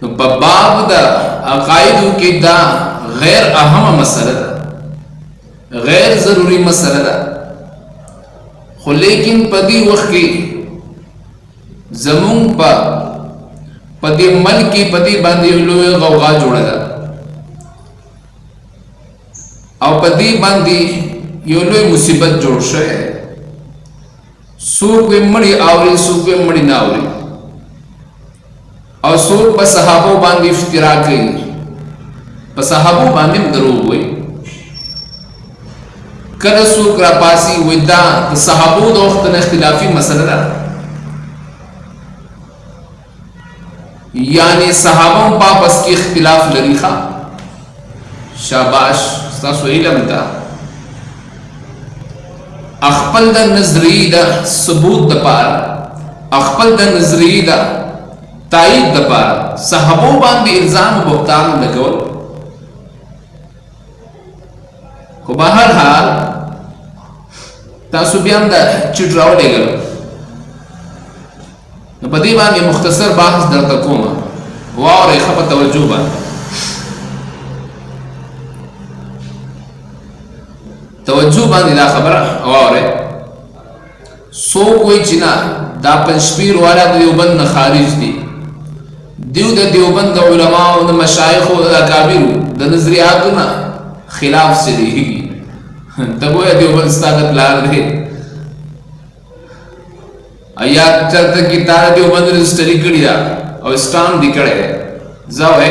तो बाब दा अकायद की दा गैर अहम मसला दा, गैर जरूरी मसला दा, खो लेकिन पदी वक्त की जमून पा पदी मल की पदी बांधी लोए गौगा जोड़ा दा और पदी बांधी यो लोए मुसीबत जोड़ शे सूक वे मड़ी आवरी सूक वे मड़ी ना आवरी और सूक पर सहाबों बांधी इफ्तिरा की पर सहाबों बांधी दरो हुए कर सूक रापासी विदा सहाबों दो वक्त ने इख्तिलाफी मसला यानी सहाबों पापस की इख्तिलाफ लरीखा शाबाश इलमता अखपल द नजरी द सबूत द पार अखपल द नजरी द तायीद द पार सहाबों बांधी इल्जाम बुख्तान लगोल को बाहर हाल तासुबियान द चिट्राव लेगल बदी बांधी मुख्तसर बाहस दर तकोमा वाह और एक खपत तवज्जो बांध तवज्जो बांधी ला खबर और सो कोई चिना दा पंचपीर वाला देवबंद न खारिज दी दिव द देवबंद द उलमा व द मशाइख व द अकाबिर द नजरियात ना खिलाफ से दी तब वो देवबंद ताकत ला रहे आयात चलते की तारा देवबंद रजिस्ट्री करिया और स्टाम्प दिकड़े जाओ है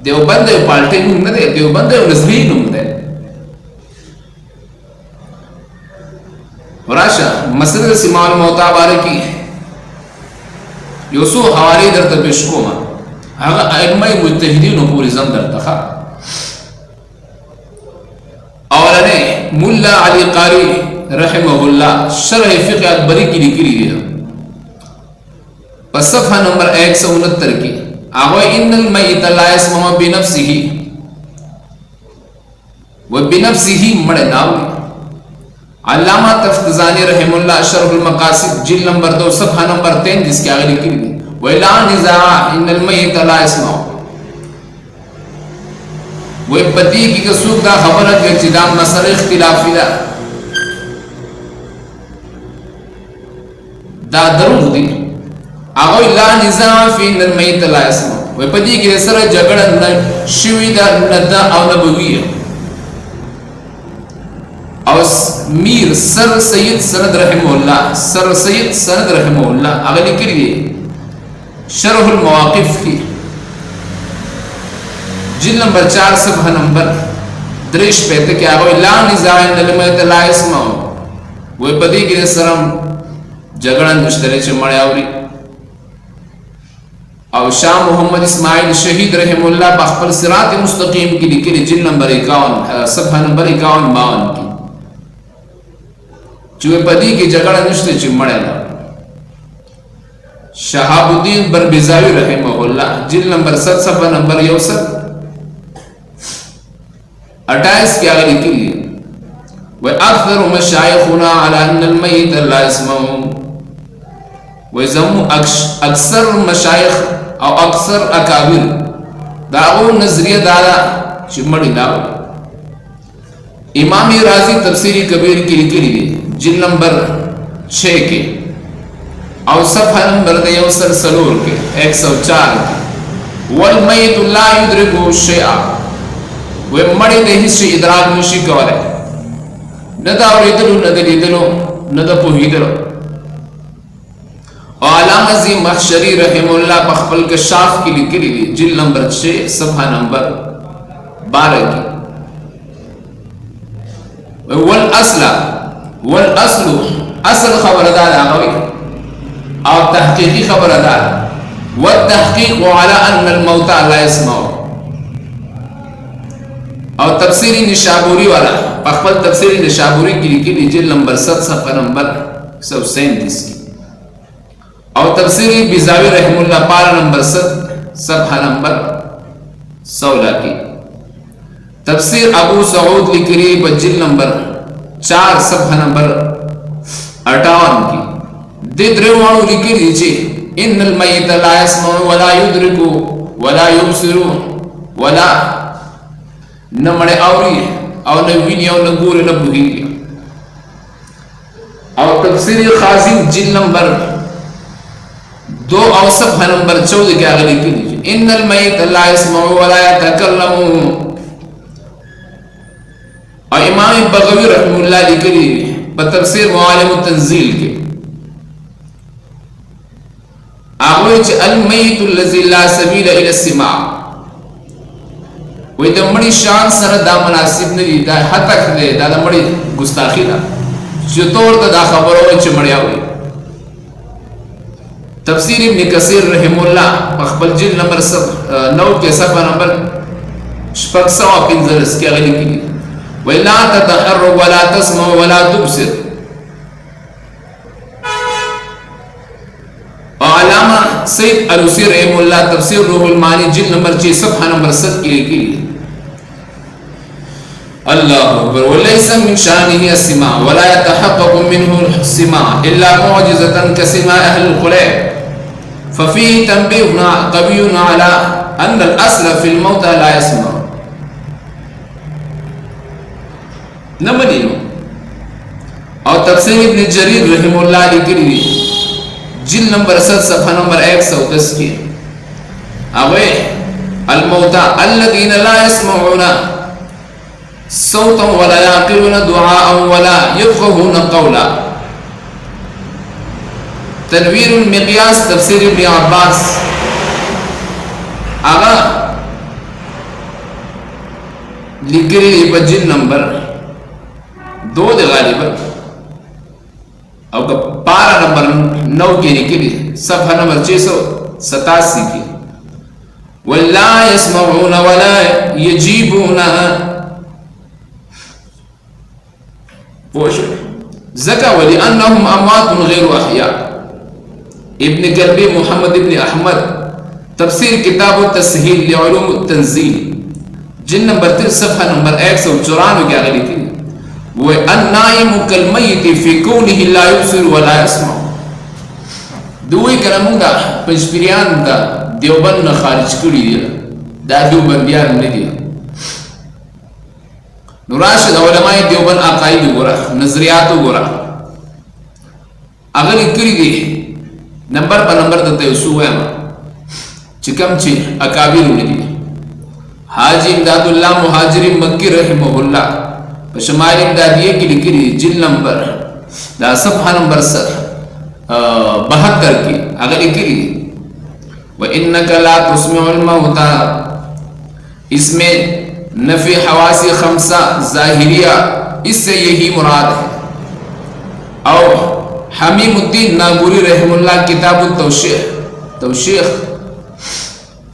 देवबंद पार्टी नुमदे देवबंद नजरी नुमदे वराशा मसले सिमाल मोता बारे की योसु हवारी दर तपेशकोमा हागा अइम्मा मुज्तहिदीन पूरी जम दर तखा और ने मुल्ला अली कारी रहमहुल्लाह शरह फिक़ह अकबरी की लिखी है पर सफ़ा नंबर 169 की आगो इन्नल मय्यित ला यस्मउ बिनफ्सिही व बिनफ्सिही मड़े नावी अल्लामा तफ्तज़ानी रहमहुल्लाह शरहुल मकासिद जिल्द नंबर 2 सफ़ा नंबर 33 के आगे लिखी है व ला निज़ा इन्नल मय्यित ला यस्मउ वो पति की कसूर का खबर है जिदाम मसले इख्तिलाफी दा दरुद दी आगो ला निज़ाम फी इन्नल मय्यित ला यस्मउ वो पति की सर झगड़ा न शिविदा नदा और नबविया और मीर सर सैयद सनद रहमहुल्लाह आगे लिख लिए शरहुल मवाक़िफ़ की जिल्द नंबर 4 सफ़ा नंबर 3 पे क्या हो ला निज़ा इन्नल मय्यित ला यस्मउ वो पति की सरम झगड़ा दुश्तरे से मड़े आवरी और शाह मोहम्मद इस्माइल शहीद रहमहुल्लाह बखपल सिरात मुस्तकीम की लिखी जिल्द नंबर 51 सफ़ा नंबर 51-52 की चुए पदी की झगड़ा दुश्तरे से मड़े ना शहाबुद्दीन बरबिज़ावी रहमहुल्लाह जिल्द नंबर 7 सफ़ा नंबर 28 के आगे लिखी है वह अक्सर मशाइखुना अला अन्नल मय्यित ला यस्मउ वह जम्मू अक्सर मशाइख और अक्सर अकाबिर दाओ नजरिया दादा चिमड़ी लाओ इमाम राजी तफसीरी कबीर की लिखी है जिल्द नंबर 6 के और सफ़ा नंबर 1 सलूर के 104 के वल मय्यित ला युद्रिकु शैआ वे मड़ी दे हिस्से इदराक मुशी कवरे नदा और इदलो नदली इदलो नदा पोहिदलो और अल्लामा जी महशरी रहमहुल्लाह बखपल के शाफ की लिखी ली जिल्द नंबर 6 सफ़ा नंबर 12 की वल असलु असल खबरदार आगवी और तहकीकी खबरदार व तहकीक अला अन्नल मौता ला यस्मउ और तफसीरी निशाबुरी वाला पखपल तफसीरी निशाबुरी की लिखी जिल्द नंबर 7 सफ़ा नंबर 137 की और तफसीरी बिज़ावी रहमहुल्लाह पारा नंबर 7 सफ़ा नंबर 16 की तफसीर अबू सऊद लिखी जिल्द नंबर 4 सफ़ा नंबर 58 की दे द्रेवाणु लिखी चे इन्नल मय्यत ला यस्मउ वला युद्रिकु वला युबसिरु वला न मड़े आवरी और न विनी और न गोरे न बुही और तफसीर खाजिम जिल नंबर 2 और सफ़ा नंबर 14 के आगे लिखी लीजिए इन्नल मय्यत ला यस्मउ वला यतकल्लमु। और इमाम बगवी रहमतुल्लाह लिखी बतफसीर मुआलिम तंजील के आगोच अल मय्यित लज़ी ला सबील इला सिमा वे दमड़ी शान सर दा मुनासिब नहीं दा हतक दे दा दमड़ी गुस्ताखी दा जो तौर दा खबरों च मड़िया हुई। तफसीर इब्न कसीर रहमुल्लाह अखबल जिल नंबर 9 के सफ़ा नंबर 550 के अगली की वला ततहर्रु वला तस्मउ वला तुबसिर। अल्लामा सैयद अलूसी रहमुल्लाह तफसीर रूहुल मानी जिल नंबर 6 सफ़ा नंबर 7 की लिखी अल्लाहु अकबर वलैसा मिन शानिही अस्सिमा वला यतहक़क़ु मिन्हु अस्सिमा इल्ला मुअजिज़तन कसिमा अहलुल क़ुलैब फफ़ीही तंबीहुन क़विय्युन अला अन्न अल-अस्ल फ़िल मौता ला यस्मउ। नंबर और तफसीर इब्न जरीर रहमुल्लाह लिखी जिल नंबर 7 सफ़ा नंबर 110 की अवे अल मौता अल्लज़ीना ला यस्मऊना सौतन वला याक़िलूना दुआअन वला यफ़क़हूना क़ौला। तनवीरुल मिक़यास तफसीर इब्न अब्बास आगा लिखी जिल नंबर 2 दे गालिबन अब पारा नंबर 9 की लिखी सफ़ा नंबर 687 की वला यस्मऊना वला यजीबूना ज़का वली अन्नहुम अमवातुन गैरु अहया। इब्न कल्बी मोहम्मद इब्न अहमद तफसीर किताब तस्हील लिउलूम तंजील जिल नंबर 3 सफ़ा नंबर 194 के आगे लिखी वो अन्नाइमु कल मय्यिति फी कौनिही ला युबसिरु वला यस्मउ। दुई कलमुंगा पंचपिरियान दा देवबंद न खारिज करी दिया दा देवबंदियान ने दिया नुराशिद उलमाए देवबंद अकाइद गोरा नजरियात गोरा अगर इकरी दी नंबर पर नंबर दते सुवे चिकम ची अकाबिर ने दी हाजी इमदादुल्लाह मुहाजिरी मक्की रहमहुल्लाह शमाइल इमदादिये की लिखी जिल नंबर दा सफ़ा नंबर 72 की अगर लिखी व इन्नका ला तुस्मिउल मौता इसमें नफ़ी हवासी खमसा ज़ाहिरिया इससे यही मुराद है। और हमीमुद्दीन नागुरी रहमुल्लाह किताब तौशीख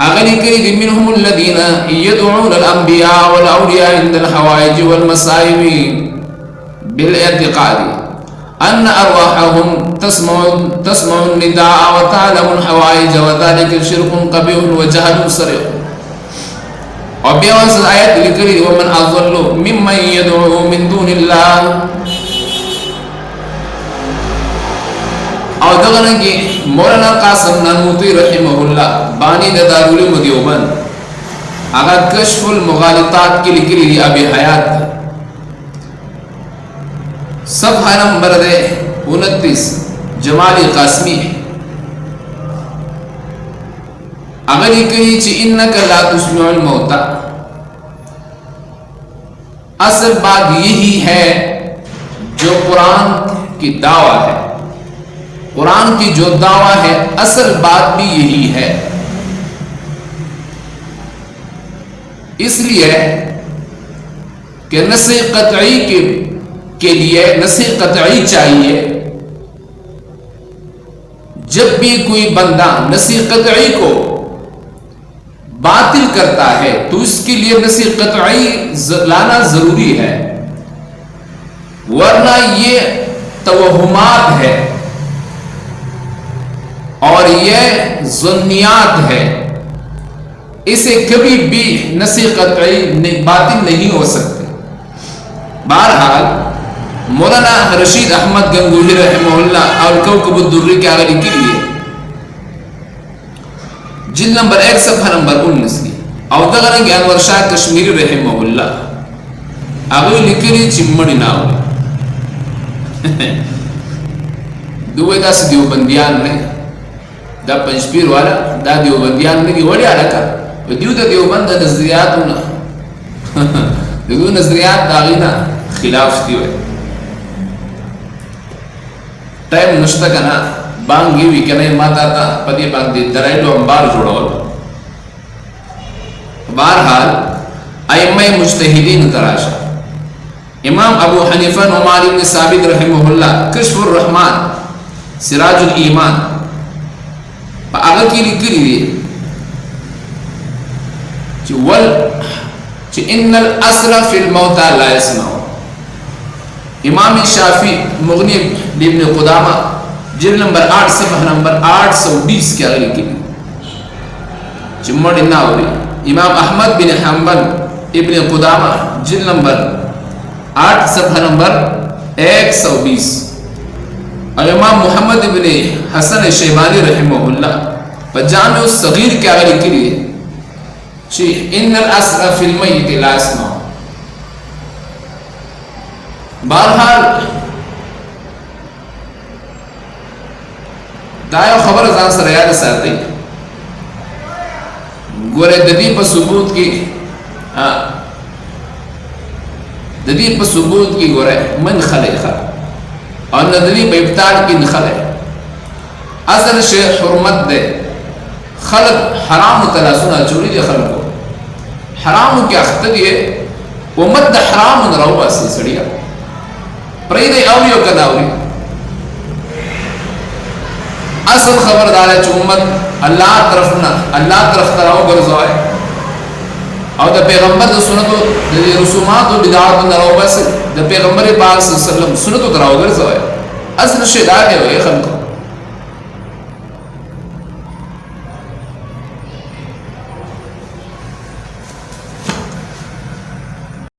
अगर लिखी मिनहुमुल लज़ीना यदऊना अल अंबिया वल औलिया इंदल हवाइज वल मसाइबी बिल इतिक़ादी अन्न अरवाहहुम तस्मउ निदा व तअलमुल हवाइज व ज़ालिका शिरकुन क़बीहुन व जहलुन सरीह। और बेवास आयत लिखी वमन अज़ल्लु मिम्मन यदऊ मिन दूनिल्लाह और दगन की मौलाना कासिम नानूती रहमहुल्लाह बानी दारुल देवबंद अगर कश्फुल मुगालितात की लिखी अभी हयात सफ़ा नंबर 29 जमाली कासमी अगर लिखी इन्नका ला तुस्मिउल मौता। असल बात यही है जो कुरान की दावा है, कुरान की जो दावा है असल बात भी यही है। इसलिए कि नस्ख़ क़त्ई के लिए नस्ख़ क़त्ई चाहिए। जब भी कोई बंदा नस्ख़ क़त्ई को बातिल करता है तो इसके लिए नस्ख़ क़त्ई लाना जरूरी है, वरना ये तवहुमात है और ये ज़न्नियात है, इसे कभी भी नस्ख़ क़त्ई बातिल नहीं हो सकते। बहरहाल मौलाना रशीद अहमद गंगोही रहमहुल्लाह और कौकब दुर्री के आगे लिखी है जिल नंबर 1 सफ़ा नंबर 19 की और दगन के अनवर शाह कश्मीरी रहमहुल्लाह आगे लिखी चिम्मड़ी नाव दुए दास देवबंदियान ने दा पंचपीर वाला दा देवबंदियान ने की वड़ी आला का दियो दा देवबंद नजरियात ना दियो नजरियात दागिना खिलाफ थी वे टाइम नष्ट करना बांगी वी कहने माता था पति बांधी दराइलो अंबार जोड़ोल बहरहाल अइम्मा मुज्तहिदीन तराशा इमाम अबू हनीफा नुमान इब्न साबित रहमहुल्लाह कश्फुर रहमान सिराजुल ईमान आगे की लिखी हुई वल इन्नल असरा फिल मौता ला यस्माउ इमाम शाफी मुगनी इब्न कुदामा जिल्द नंबर 8 सफ़ा नंबर 820 के आगे लिखी चिम्मड़ इन्नावरी इमाम अहमद बिन हंबल इब्न कुदामा जिल्द नंबर 8 सफ़ा नंबर 120 और इमाम मोहम्मद इब्न हसन शैबानी रहमहुल्लाह जामिउ सगीर के आगे लिखी है इन्नल अस्रा फिल मय्यित ला यस्माउ। बहरहाल दायो खबर जान सर याद साथी गोरे ददी पर सबूत की ददी पर सबूत की गोरे मन खलेखा और नदरी पर इब्ताल की नखले असल शे हुर्मत दे खलक हराम तलासुना चोरी दे खलक को हराम के अख्तर ये उम्मत द हराम नराव असल सड़िया प्रेदे अवलियो कदावरी असल खबरदार है उम्मत अल्लाह तरफ तराव गर्जोए और द पैगंबर द सुन्नतो द रसूमात व बिदात नराव बस द पैगंबर पाक सल्लल्लाहु अलैहि वसल्लम सुन्नतो तराव गर्जोए असल शेदार है ये खल्क